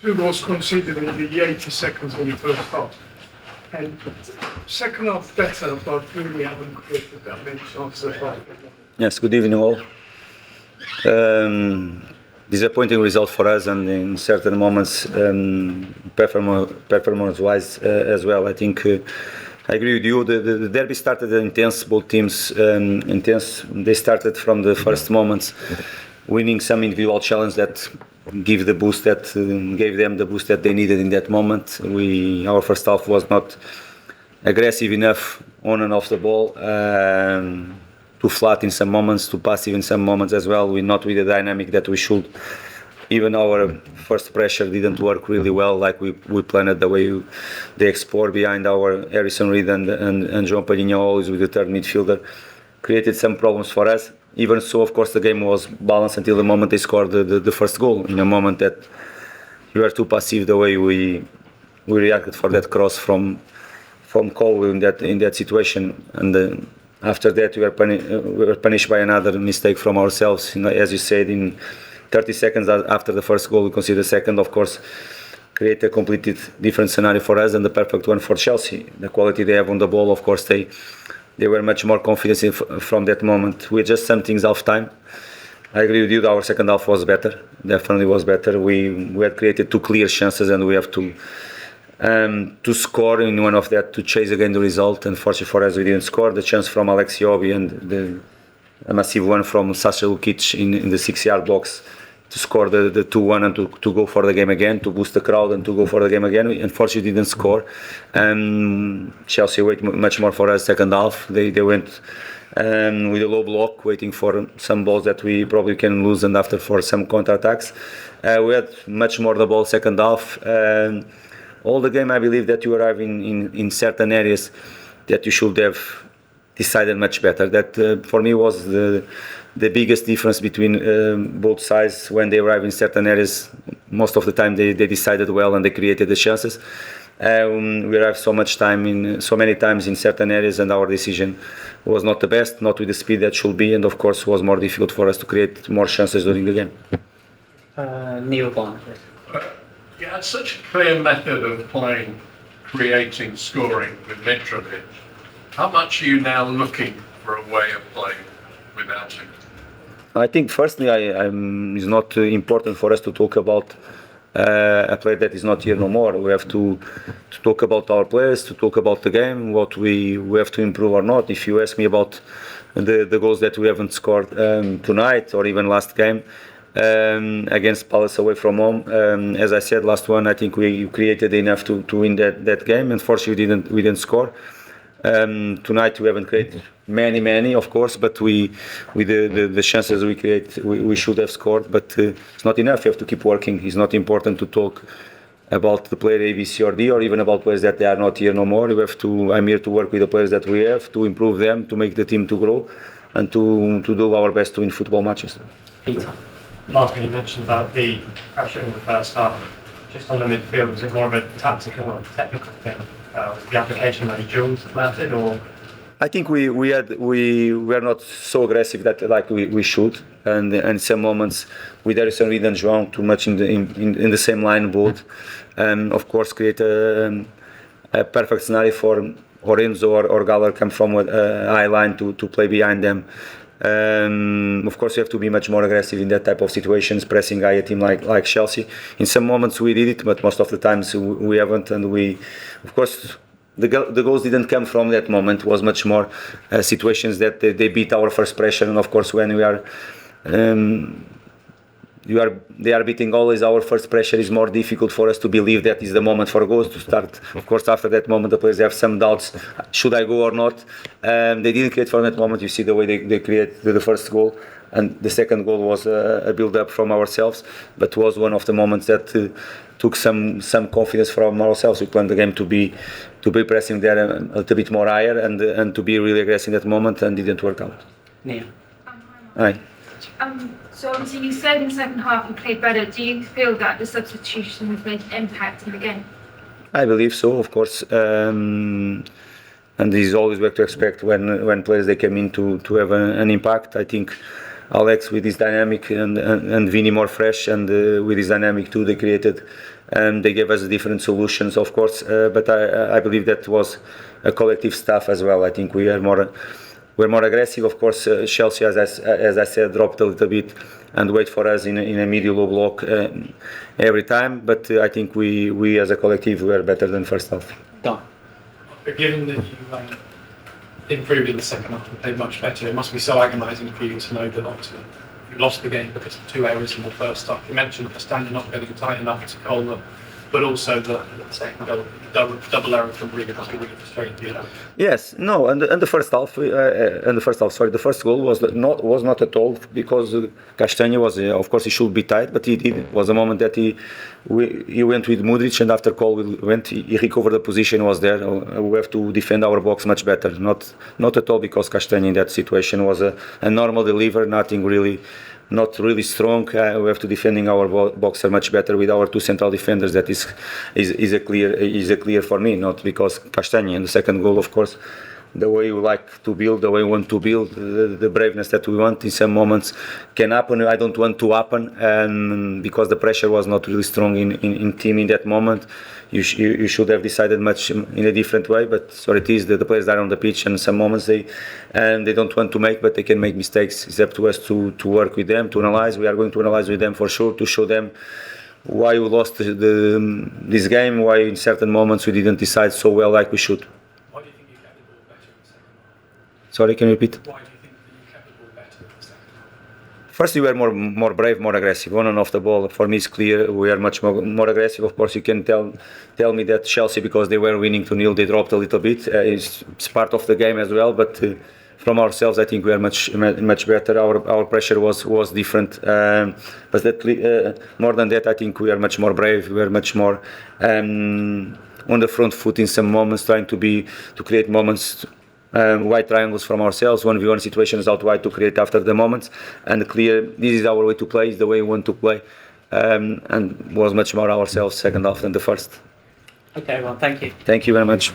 two goals conceded in the 80 seconds of the first half. And second half better, but really haven't created that many chances. Yes, good evening all. Disappointing result for us, and in certain moments, performance-wise as well. I think I agree with you. The derby started intense. Both teams intense. They started from the first moments, winning some individual challenge that gave them the boost that they needed in that moment. Our first half was not aggressive enough on and off the ball. Too flat in some moments, too passive in some moments as well. We're not with the dynamic that we should. Even our first pressure didn't work really well, like we planned, the way they explore behind our Harrison Reed and João Palhinha, always with the third midfielder, created some problems for us. Even so, of course, the game was balanced until the moment they scored the first goal. In a moment that we were too passive, the way we reacted for that cross from Cole in that situation, and after that we were punished by another mistake from ourselves. As you said, in 30 seconds after the first goal, we conceded the second. Of course, create a completely different scenario for us and the perfect one for Chelsea. The quality they have on the ball, of course, they were much more confident from that moment. We adjust some things half time. I agree with you. Our second half was better. Definitely was better. We had created two clear chances, and we have to score in one of that to chase again the result. Unfortunately for us, we didn't score. The chance from Alex Iwobi and a massive one from Sasha Lukic in the 6-yard box to score the 2-1 and to go for the game again, to boost the crowd and to go for the game again. Unfortunately, didn't score. Chelsea waited much more for us second half. They went with a low block, waiting for some balls that we probably can lose, and after for some counter-attacks. We had much more the ball second half. All the game, I believe that you arrive in certain areas that you should have decided much better. That for me was the biggest difference between both sides. When they arrive in certain areas, most of the time they decided well and they created the chances. We arrived so many times in certain areas, and our decision was not the best, not with the speed that should be, and of course was more difficult for us to create more chances during the game. Neil Bond. You had such a clear method of playing, creating, scoring with Mitrovic. How much are you now looking for a way of playing without him? I think firstly, it's not important for us to talk about a player that is not here no more. We have to talk about our players, to talk about the game, what we have to improve or not. If you ask me about the goals that we haven't scored tonight or even last game, against Palace away from home, as I said, last one, I think we created enough to win that game. Unfortunately, we didn't score. Tonight we haven't created many, of course, but with the chances we create, we should have scored. But it's not enough. You have to keep working. It's not important to talk about the player A, B, C, or D, or even about players that they are not here no more. I'm here to work with the players that we have, to improve them, to make the team to grow, and to do our best to win football matches. Peter. Marco, you mentioned about the pressure in the first half. Just on the midfield, was it more of a tactical or technical thing? The application of the duels method, or? I think we were not so aggressive like we should, and some moments with Harrison Reed and João too much in the same line both, and of course create a perfect scenario for Lorenzo or Galler come from a high line to play behind them. Of course, you have to be much more aggressive in that type of situations, pressing high a team like Chelsea. In some moments we did it, but most of the times we haven't. And of course, the goals didn't come from that moment. It was much more situations that they beat our first pressure. And of course, when they are beating always our first pressure, is more difficult for us to believe that is the moment for goals to start. Of course, after that moment, the players have some doubts: should I go or not? They didn't create from that moment. You see the way they created the first goal, and the second goal was a build-up from ourselves, but was one of the moments that took some confidence from ourselves. We planned the game to be pressing there a little bit more higher and to be really aggressive in that moment, and didn't work out. Nia. Hi. So obviously you said in the second half you played better. Do you feel that the substitution has made an impact in the game? I believe so, of course. And this is always what to expect when players they come in to have an impact. I think Alex with his dynamic and Vini more fresh, and with his dynamic too, they created They gave us different solutions, of course, but I believe that was a collective stuff as well. I think we're more aggressive. Of course, Chelsea, as I said, dropped a little bit and wait for us in a middle block every time. But I think we as a collective were better than first half. Don. But given that you improved in the second half and played much better, it must be so agonising for you to know that obviously you lost the game because of 2 errors in the first half. You mentioned the standing not getting tight enough to call them, but also the second goal, double error from Riga must be really frustrating to you. Yes, no, and the first half, the first goal was not at all because Castagne was, of course, he should be tight, but he did. It was a moment that he went with Modric, and after goal he recovered the position, was there. We have to defend our box much better, not at all because Castagne in that situation was a normal deliver, not really strong. We have to defending our boxer much better with our two central defenders. That is a clear for me, not because Castagne. And the second goal, of course, the way we like to build, the way we want to build, the braveness that we want in some moments can happen. I don't want to happen, and because the pressure was not really strong in team in that moment, you should have decided much in a different way. But so it is. The players are on the pitch, and some moments they don't want to make, but they can make mistakes. It's up to us to work with them, to analyze. We are going to analyze with them for sure, to show them why we lost this game, why in certain moments we didn't decide so well like we should. Why do you think you kept the ball better in the second half? Sorry, can you repeat? Why do you think that you kept the ball better in the second half? First, we were more brave, more aggressive. On and off the ball, for me, it's clear we are much more aggressive. Of course, you can tell me that Chelsea, because they were winning 2-0, they dropped a little bit. It's part of the game as well. But from ourselves, I think we are much better. Our pressure was different. But more than that, I think we are much more brave. We are much more on the front foot in some moments, trying to create moments. Wide triangles from ourselves, 1v1 situations out wide to create after the moments, and clear this is our way to play, is the way we want to play, and was much more ourselves second half than the first. Okay, well, thank you. Thank you very much.